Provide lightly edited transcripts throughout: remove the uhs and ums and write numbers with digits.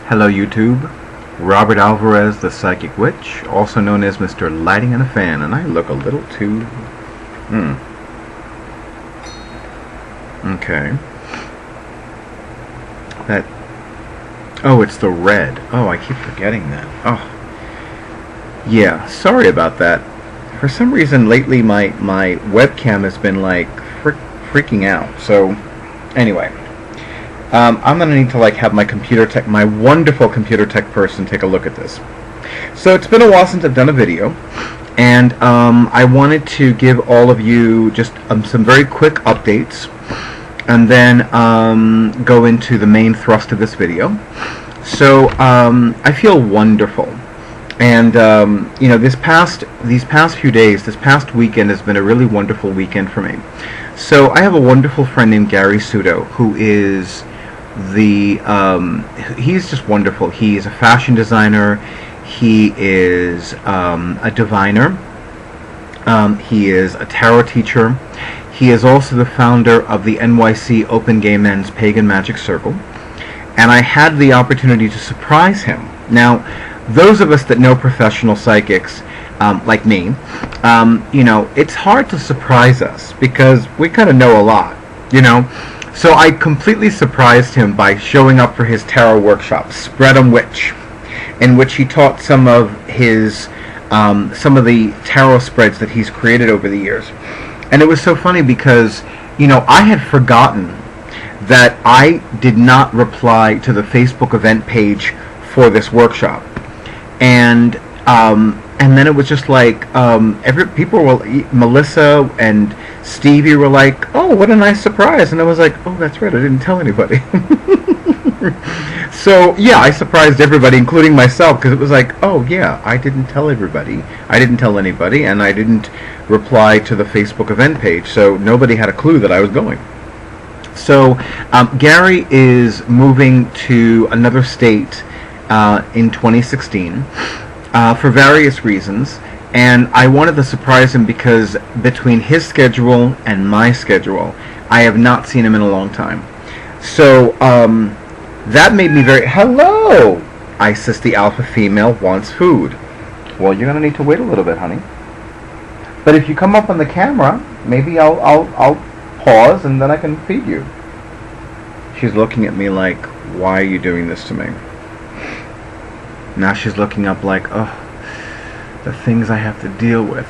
Hello YouTube, Robert Alvarez, the Psychic Witch, also known as Mr. Lighting and a Fan, and I look a little too... Okay. That... Oh, it's the red. Oh, I keep forgetting that. Oh. Yeah, sorry about that. For some reason lately my webcam has been like freaking out, so anyway. I'm going to need to have my wonderful computer tech person take a look at this. So it's been a while since I've done a video, and I wanted to give all of you just some very quick updates, and then go into the main thrust of this video. So I feel wonderful, and you know, these past few days, this past weekend has been a really wonderful weekend for me. So I have a wonderful friend named Gary Sudo, who is he's just wonderful. He is a fashion designer. He is a diviner. He is a tarot teacher. He is also the founder of the NYC Open Gay Men's Pagan Magic Circle. And I had the opportunity to surprise him. Now, those of us that know professional psychics, like me, you know, it's hard to surprise us because we kind of know a lot, you know. So I completely surprised him by showing up for his tarot workshop, Spread 'em Witch, in which he taught some of the tarot spreads that he's created over the years. And it was so funny because, you know, I had forgotten that I did not reply to the Facebook event page for this workshop. And then it was just like Melissa and Stevie were like, "Oh, what a nice surprise!" And I was like, "Oh, that's right, I didn't tell anybody." So yeah, I surprised everybody, including myself, because it was like, "Oh yeah, I didn't tell everybody, I didn't tell anybody, and I didn't reply to the Facebook event page, so nobody had a clue that I was going." So Gary is moving to another state in 2016 for various reasons. And I wanted to surprise him because between his schedule and my schedule, I have not seen him in a long time. So that made me very... Hello! Isis the alpha female wants food. Well, you're going to need to wait a little bit, honey. But if you come up on the camera, maybe I'll pause and then I can feed you. She's looking at me like, why are you doing this to me? Now she's looking up like, oh, the things I have to deal with.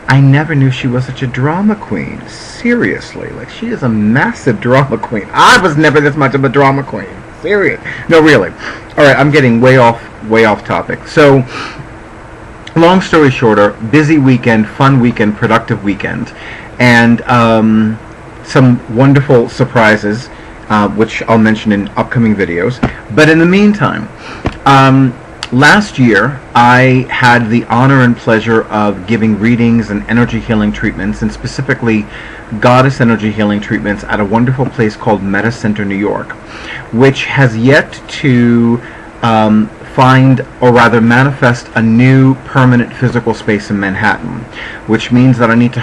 I never knew she was such a drama queen. Seriously, like, she is a massive drama queen. I was never this much of a drama queen. Serious. No, really. All right, I'm getting way off topic. So, long story shorter, busy weekend, fun weekend, productive weekend, and some wonderful surprises, which I'll mention in upcoming videos. But in the meantime, last year, I had the honor and pleasure of giving readings and energy healing treatments, and specifically goddess energy healing treatments at a wonderful place called Meta Center, New York, which has yet to find, or rather manifest, a new permanent physical space in Manhattan, which means that I need to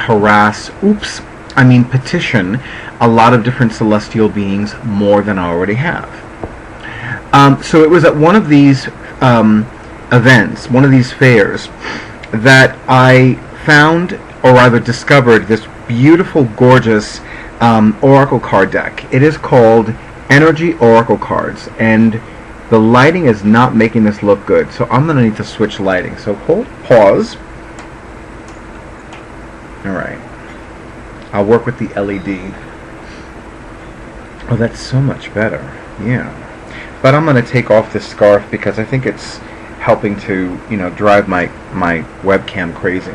petition a lot of different celestial beings more than I already have. So it was at one of these events, one of these fairs, that I found, or rather discovered, this beautiful, gorgeous oracle card deck. It is called Energy Oracle Cards, and the lighting is not making this look good, so I'm going to need to switch lighting. So pause. Alright. I'll work with the LED. Oh, that's so much better. Yeah. But I'm going to take off this scarf because I think it's helping to, you know, drive my webcam crazy.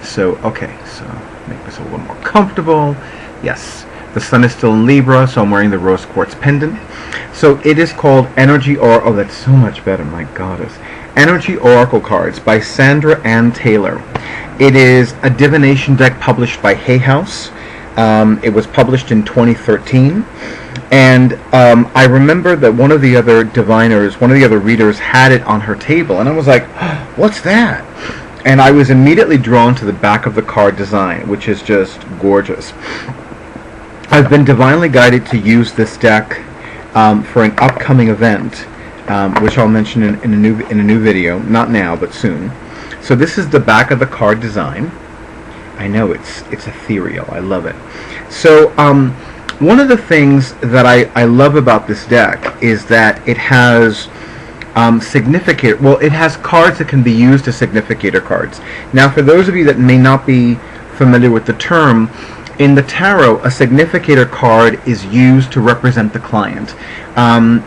So, okay, so make this a little more comfortable. Yes, the sun is still in Libra, so I'm wearing the rose quartz pendant. So it is called Energy Oracle. Oh, that's so much better, my goddess. Energy Oracle Cards by Sandra Ann Taylor. It is a divination deck published by Hay House. It was published in 2013. And I remember that one of the other readers had it on her table, and I was like, oh, what's that? And I was immediately drawn to the back of the card design, which is just gorgeous. I've been divinely guided to use this deck for an upcoming event, which I'll mention in a new video, not now but soon. So this is the back of the card design. I know it's ethereal. I love it. So one of the things that I love about this deck is that it has it has cards that can be used as significator cards. Now, for those of you that may not be familiar with the term, in the tarot, a significator card is used to represent the client.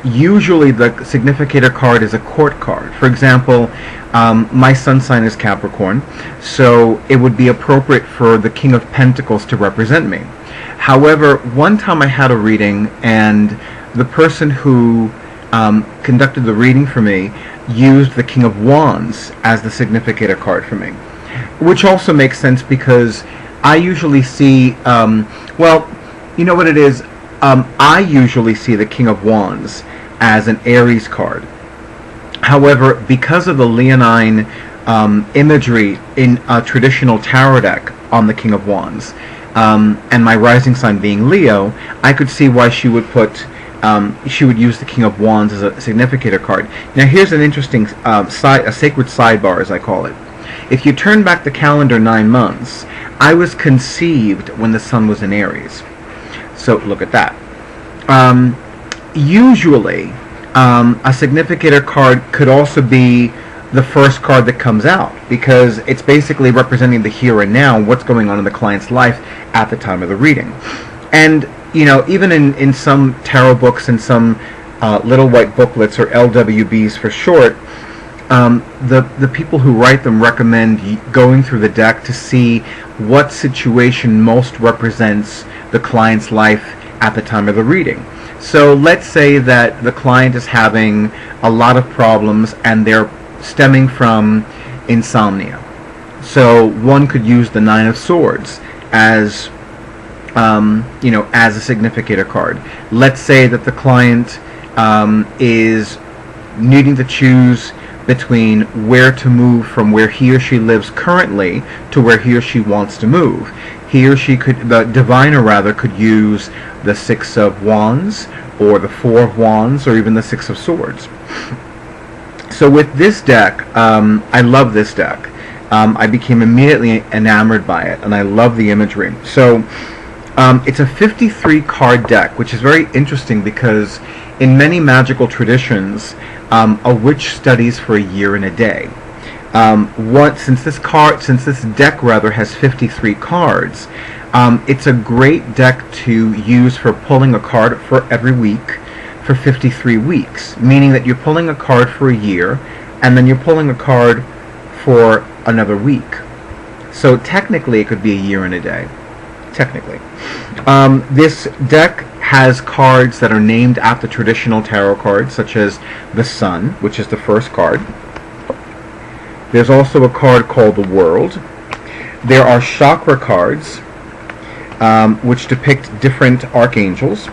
Usually the significator card is a court card. For example, my sun sign is Capricorn, so it would be appropriate for the King of Pentacles to represent me. However, one time I had a reading, and the person who conducted the reading for me used the King of Wands as the significator card for me, which also makes sense because I usually see, well, you know what it is, I usually see the King of Wands as an Aries card. However, because of the leonine imagery in a traditional tarot deck on the King of Wands, and my rising sign being Leo, I could see why she would put she would use the King of Wands as a significator card. Now here's an interesting a sacred sidebar, as I call it. If you turn back the calendar 9 months, I was conceived when the sun was in Aries. So look at that. Usually, a significator card could also be the first card that comes out, because it's basically representing the here and now, what's going on in the client's life at the time of the reading. And you know, even in some tarot books and some little white booklets, or LWBs for short, the people who write them recommend going through the deck to see what situation most represents the client's life at the time of the reading. So let's say that the client is having a lot of problems and they're stemming from insomnia. So one could use the Nine of Swords as as a significator card. Let's say that the client is needing to choose between where to move from where he or she lives currently to where he or she wants to move. He or she could, the diviner rather, could use the Six of Wands, or the Four of Wands, or even the Six of Swords. So with this deck, I love this deck. I became immediately enamored by it, and I love the imagery. So it's a 53 card deck, which is very interesting because in many magical traditions, a witch studies for a year and a day. Since this deck rather has 53 cards, it's a great deck to use for pulling a card for every week for 53 weeks, meaning that you're pulling a card for a year and then you're pulling a card for another week. So technically it could be a year and a day. Technically. This deck has cards that are named after traditional tarot cards, such as the Sun, which is the first card. There's also a card called the World. There are Chakra Cards, which depict different archangels.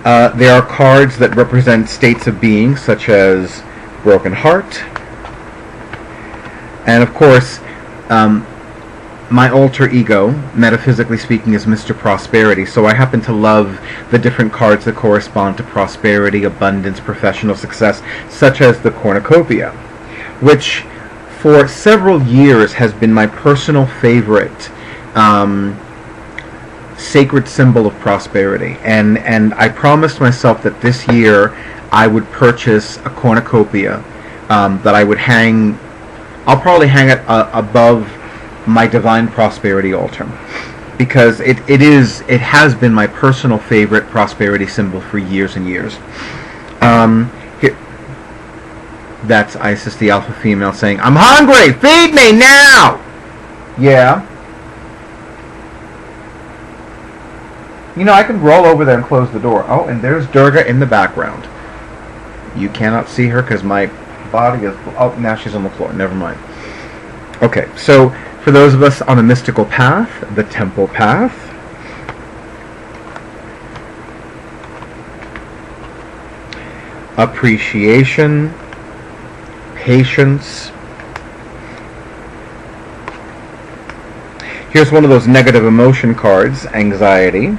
There are cards that represent states of being, such as Broken Heart. And of course, my alter ego, metaphysically speaking, is Mr. Prosperity, so I happen to love the different cards that correspond to prosperity, abundance, professional success, such as the Cornucopia, which for several years has been my personal favorite sacred symbol of prosperity. And I promised myself that this year I would purchase a Cornucopia that I would hang. I'll probably hang it above my Divine Prosperity altar, because it has been my personal favorite prosperity symbol for years and years. Here, that's Isis, the alpha female, saying, "I'm hungry! Feed me now!" Yeah. You know, I can roll over there and close the door. Oh, and there's Durga in the background. You cannot see her because my body is... Oh, now she's on the floor. Never mind. Okay, so for those of us on a mystical path, the temple path, appreciation, patience. Here's one of those negative emotion cards, anxiety.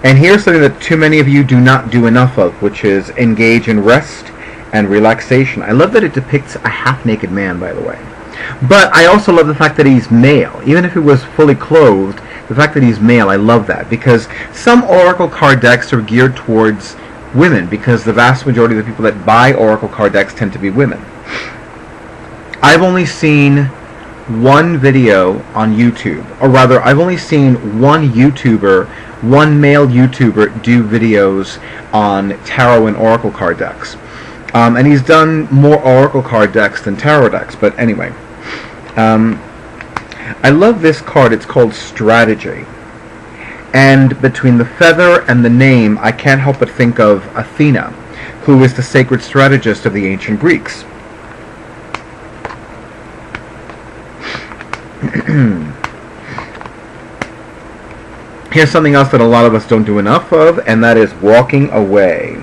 And here's something that too many of you do not do enough of, which is engage in rest and relaxation. I love that it depicts a half-naked man, by the way. But I also love the fact that he's male. Even if he was fully clothed, the fact that he's male, I love that. Because some oracle card decks are geared towards women, because the vast majority of the people that buy oracle card decks tend to be women. I've only seen one video on YouTube, or rather, I've only seen one male YouTuber do videos on tarot and oracle card decks. And he's done more oracle card decks than tarot decks, but anyway. I love this card. It's called Strategy. And between the feather and the name, I can't help but think of Athena, who is the sacred strategist of the ancient Greeks. Here's something else that a lot of us don't do enough of, and that is walking away.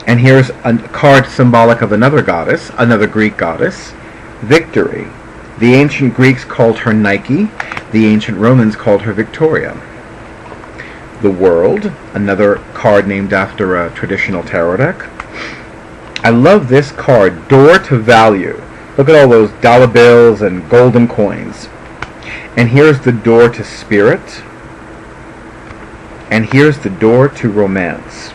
And here's a card symbolic of another goddess, another Greek goddess, Victory. The ancient Greeks called her Nike. The ancient Romans called her Victoria. The World, another card named after a traditional tarot deck. I love this card, Door to Value. Look at all those dollar bills and golden coins. And here's the Door to Spirit. And here's the Door to Romance.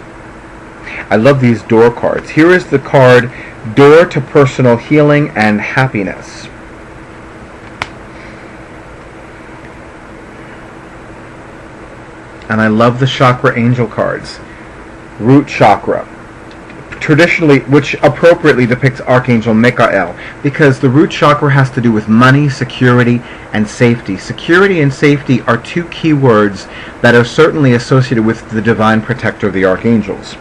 I love these door cards. Here is the card, Door to Personal Healing and Happiness. And I love the chakra angel cards. Root chakra. Traditionally, which appropriately depicts Archangel Michael, because the root chakra has to do with money, security, and safety. Security and safety are two key words that are certainly associated with the divine protector of the archangels.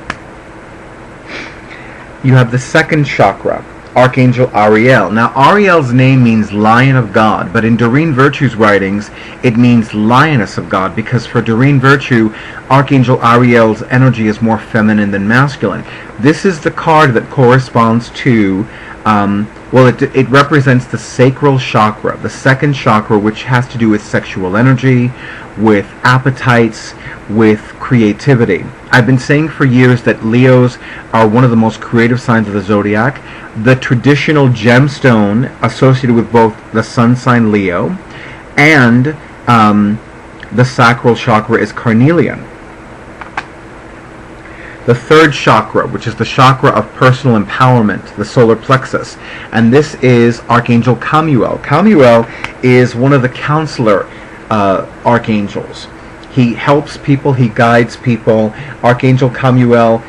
You have the second chakra, Archangel Ariel. Now, Ariel's name means Lion of God, but in Doreen Virtue's writings, it means Lioness of God, because for Doreen Virtue, Archangel Ariel's energy is more feminine than masculine. This is the card that corresponds to, it represents the sacral chakra, the second chakra, which has to do with sexual energy, with appetites, with creativity. I've been saying for years that Leos are one of the most creative signs of the zodiac. The traditional gemstone associated with both the sun sign Leo and the sacral chakra is carnelian. The third chakra, which is the chakra of personal empowerment, the solar plexus, and this is Archangel Chamuel. Chamuel is one of the counselor archangels. He helps people, he guides people. Archangel Chamuel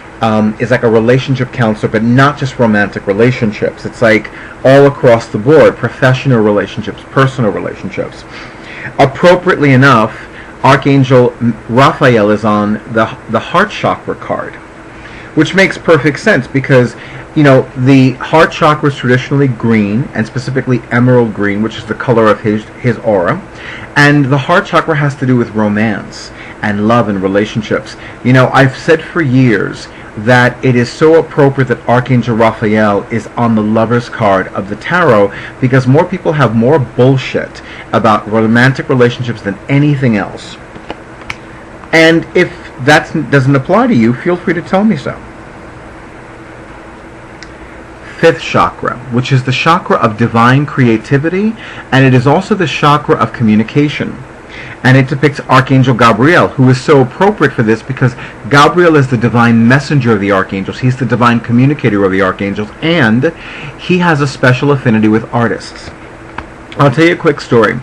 is like a relationship counselor, but not just romantic relationships. It's like all across the board, professional relationships, personal relationships. Appropriately enough, Archangel Raphael is on the heart chakra card, which makes perfect sense because, you know, the heart chakra is traditionally green, and specifically emerald green, which is the color of his aura. And the heart chakra has to do with romance and love and relationships. You know, I've said for years that it is so appropriate that Archangel Raphael is on the Lover's card of the tarot, because more people have more bullshit about romantic relationships than anything else. And if that doesn't apply to you, feel free to tell me so. Fifth chakra, which is the chakra of divine creativity, and it is also the chakra of communication. And it depicts Archangel Gabriel, who is so appropriate for this because Gabriel is the divine messenger of the archangels. He's the divine communicator of the archangels, and he has a special affinity with artists. I'll tell you a quick story.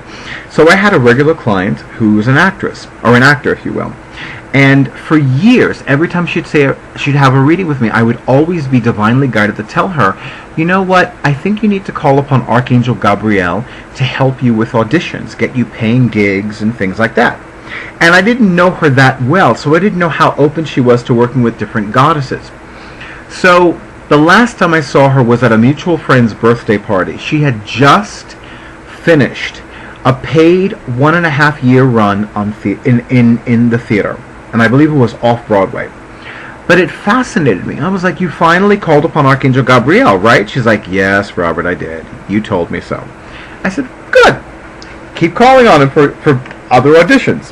So I had a regular client who's an actress, or an actor, if you will. And for years, every time she'd have a reading with me, I would always be divinely guided to tell her, you know what, I think you need to call upon Archangel Gabriel to help you with auditions, get you paying gigs and things like that. And I didn't know her that well, so I didn't know how open she was to working with different goddesses. So the last time I saw her was at a mutual friend's birthday party. She had just finished a paid 1.5-year run on in the theater. And I believe it was off-Broadway. But it fascinated me. I was like, you finally called upon Archangel Gabriel, right? She's like, yes, Robert, I did. You told me so. I said, good. Keep calling on him for other auditions.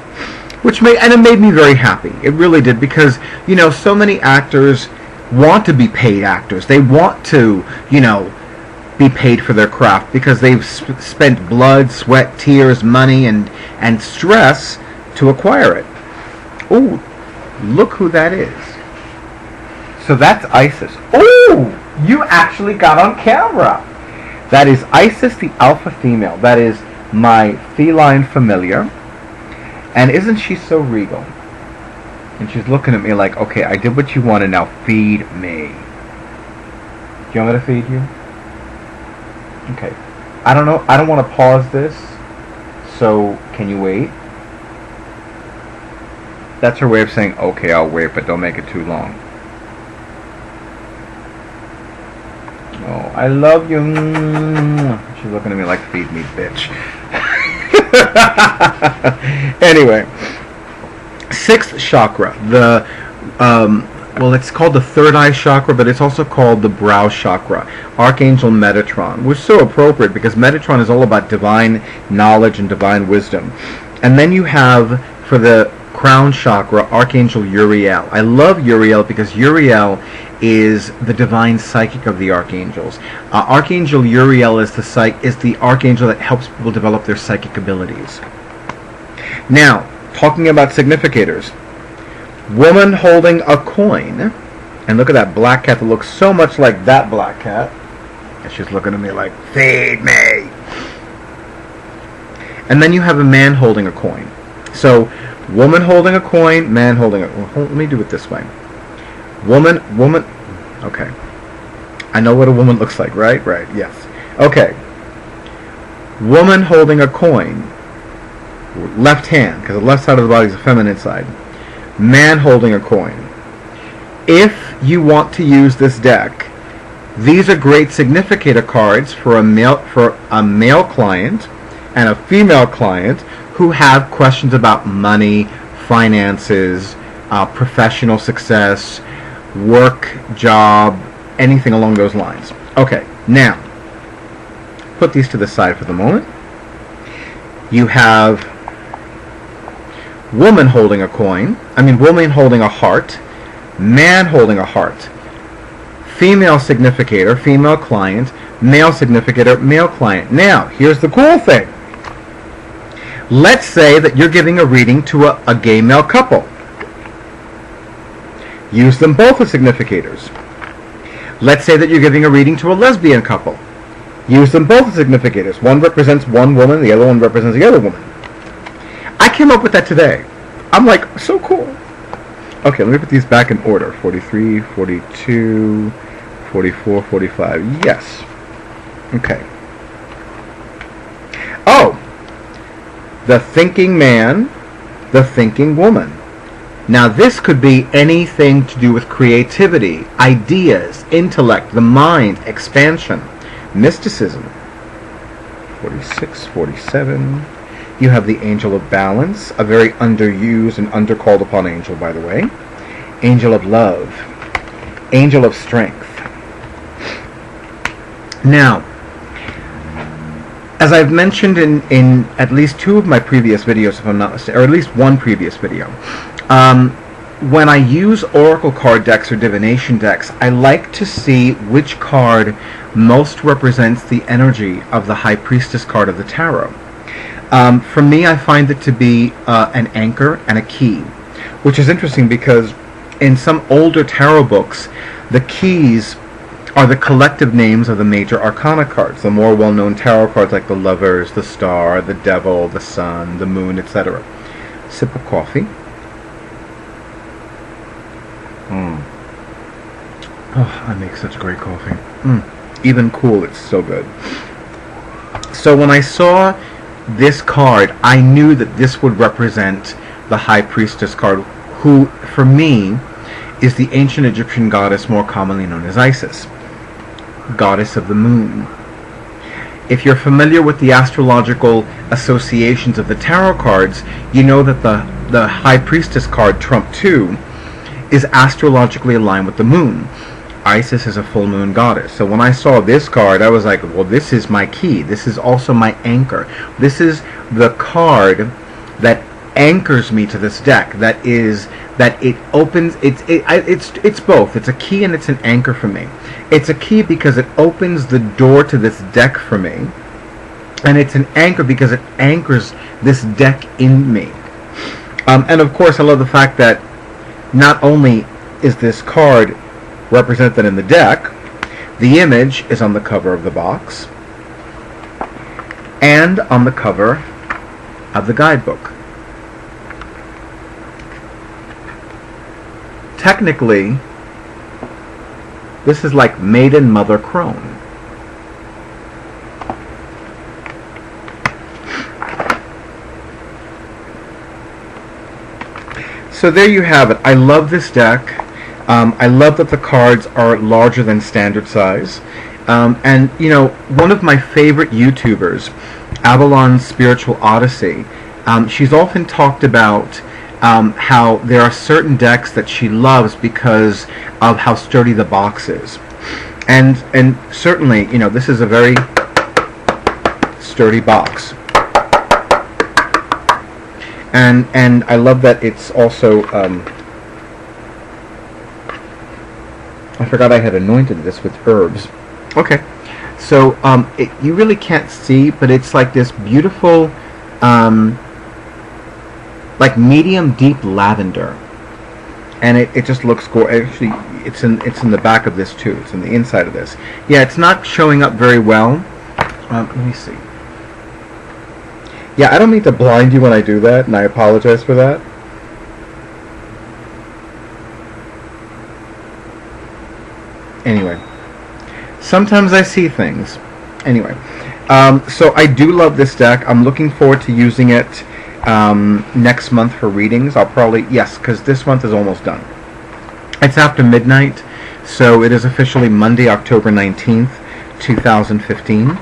and it made me very happy. It really did, because, you know, so many actors want to be paid actors. They want to, you know, be paid for their craft because they've spent blood, sweat, tears, money, and stress to acquire it. Ooh, look who that is. So that's Isis. Ooh, you actually got on camera. That is Isis, the alpha female. That is my feline familiar. And isn't she so regal? And she's looking at me like, okay, I did what you wanted, now feed me. Do you want me to feed you? Okay. I don't know. I don't want to pause this. So, can you wait? That's her way of saying, okay, I'll wait, but don't make it too long. Oh, I love you. She's looking at me like, feed me, bitch. Anyway, sixth chakra, well, it's called the third eye chakra, but it's also called the brow chakra. Archangel Metatron, which is so appropriate because Metatron is all about divine knowledge and divine wisdom. And then you have, for the crown chakra, Archangel Uriel. I love Uriel because Uriel is the divine psychic of the archangels. Archangel Uriel is the archangel that helps people develop their psychic abilities. Now, talking about significators, woman holding a coin, and look at that black cat that looks so much like that black cat, and she's looking at me like, feed me. And then you have a man holding a coin. So, woman holding a coin, man holding a... Well, let me do it this way. Woman, okay. I know what a woman looks like, right? Right, yes. Okay. Woman holding a coin. Left hand, because the left side of the body is the feminine side. Man holding a coin. If you want to use this deck, these are great significator cards for a male client and a female client who have questions about money, finances, professional success, work, job, anything along those lines. Okay, now, put these to the side for the moment. You have woman holding a coin, woman holding a heart, man holding a heart, female significator, female client, male significator, male client. Now, here's the cool thing. Let's say that you're giving a reading to a gay male couple. Use them both as significators. Let's say that you're giving a reading to a lesbian couple. Use them both as significators. One represents one woman, the other one represents the other woman. I came up with that today. I'm like, so cool. Okay, let me put these back in order. 43, 42, 44, 45. Yes. Okay. Oh! The thinking man, the thinking woman. Now this could be anything to do with creativity, ideas, intellect, the mind, expansion, mysticism. 46, 47. You have the angel of balance, a very underused and undercalled upon angel, by the way. Angel of love. Angel of strength. Now, as I've mentioned in at least two of my previous videos, if I'm not mistaken, or at least one previous video, when I use oracle card decks or divination decks, I like to see which card most represents the energy of the High Priestess card of the tarot. For me, I find it to be an anchor and a key, which is interesting because in some older tarot books, the keys are the collective names of the major arcana cards, the more well-known tarot cards like the Lovers, the Star, the Devil, the Sun, the Moon, etc. Sip of coffee. Oh, I make such great coffee. Even cool, it's so good. So when I saw this card, I knew that this would represent the High Priestess card, who, for me, is the ancient Egyptian goddess more commonly known as Isis, goddess of the moon. If you're familiar with the astrological associations of the tarot cards, you know that the High Priestess card, Trump 2, is astrologically aligned with the moon. Isis is a full moon goddess. So when I saw this card, I was like, well, this is my key. This is also my anchor. This is the card that anchors me to this deck. That it opens. It's both. It's a key and it's an anchor for me. It's a key because it opens the door to this deck for me, and it's an anchor because it anchors this deck in me. And of course, I love the fact that not only is this card represented in the deck, the image is on the cover of the box and on the cover of the guidebook. Technically, this is like Maiden Mother Crone. So there you have it. I love this deck. I love that the cards are larger than standard size. And, you know, one of my favorite YouTubers, Avalon's Spiritual Odyssey, she's often talked about how there are certain decks that she loves because of how sturdy the box is. And certainly, you know, this is a very sturdy box. And I love that it's also, I forgot I had anointed this with herbs. Okay, so you really can't see, but it's like this beautiful, like medium deep lavender, and it just looks gorgeous. Actually, it's in the back of this too. It's in the inside of this. Yeah, it's not showing up very well. Let me see. Yeah, I don't mean to blind you when I do that, and I apologize for that. Anyway, sometimes I see things. Anyway, so I do love this deck. I'm looking forward to using it next month for readings. I'll probably, yes, because this month is almost done. It's after midnight, so it is officially Monday, October 19th, 2015.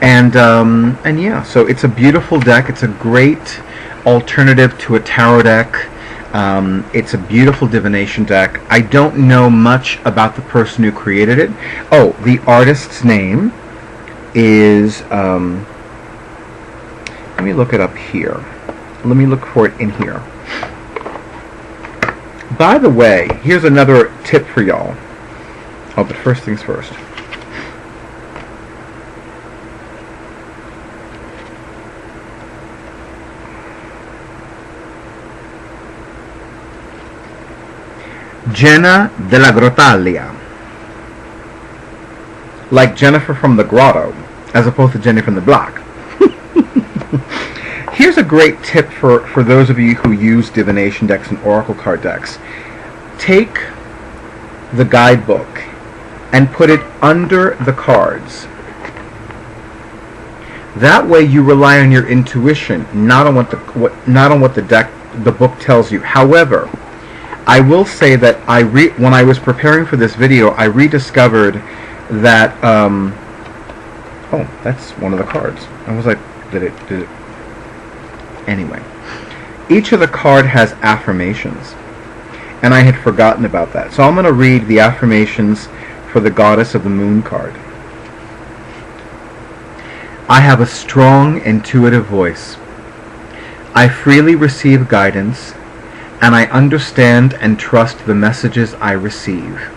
And yeah, so it's a beautiful deck. It's a great alternative to a tarot deck. It's a beautiful divination deck. I don't know much about the person who created it. Oh, the artist's name is, let me look it up here. Let me look for it in here. By the way, here's another tip for y'all. Oh, but first things first. Jenna della Grottaglia. Like Jennifer from the Grotto, as opposed to Jenny from the Block. Here's a great tip for those of you who use divination decks and oracle card decks. Take the guidebook and put it under the cards. That way you rely on your intuition, not on what the book tells you. However, I will say that when I was preparing for this video, I rediscovered that oh, that's one of the cards. I was like, did it anyway. Each of the card has affirmations, and I had forgotten about that. So I'm going to read the affirmations for the Goddess of the Moon card. I have a strong intuitive voice. I freely receive guidance, and I understand and trust the messages I receive.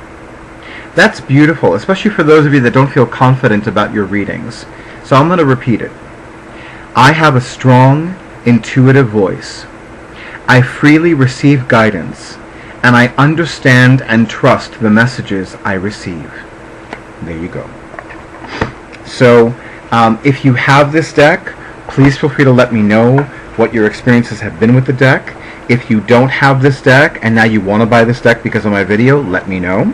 That's beautiful, especially for those of you that don't feel confident about your readings. So I'm going to repeat it. I have a strong, intuitive voice. I freely receive guidance, and I understand and trust the messages I receive. There you go. So, if you have this deck, please feel free to let me know what your experiences have been with the deck. If you don't have this deck and now you want to buy this deck because of my video, let me know.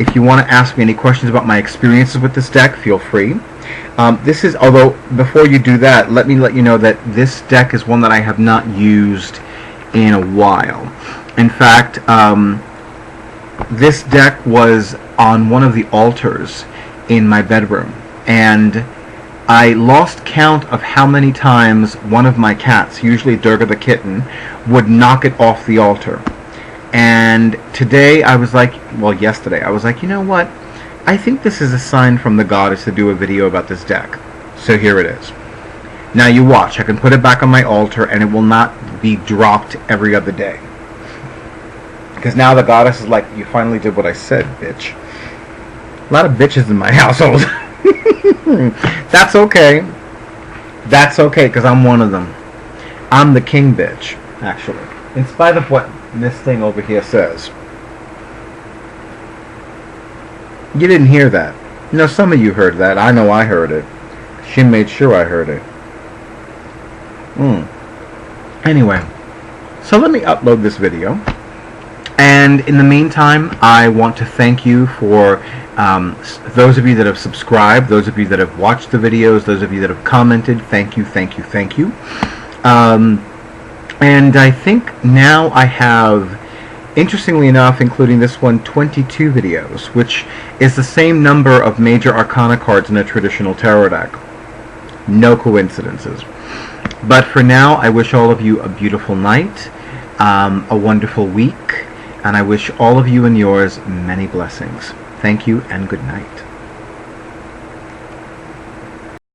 If you want to ask me any questions about my experiences with this deck, feel free. Although before you do that, let me let you know that this deck is one that I have not used in a while. In fact, this deck was on one of the altars in my bedroom, and I lost count of how many times one of my cats, usually Durga the kitten, would knock it off the altar. And today I was like, well, yesterday I was like, you know what? I think this is a sign from the goddess to do a video about this deck. So here it is. Now you watch. I can put it back on my altar, and it will not be dropped every other day. Because now the goddess is like, you finally did what I said, bitch. A lot of bitches in my household. That's okay. That's okay, because I'm one of them. I'm the king bitch, actually. In spite of what this thing over here says. You didn't hear that. No, some of you heard that. I know I heard it. She made sure I heard it. Anyway, so let me upload this video. And in the meantime, I want to thank you for those of you that have subscribed, those of you that have watched the videos, those of you that have commented. Thank you, thank you, thank you. And I think now I have, interestingly enough, including this one, 22 videos, which is the same number of major arcana cards in a traditional tarot deck. No coincidences. But for now, I wish all of you a beautiful night, a wonderful week, and I wish all of you and yours many blessings. Thank you and good night.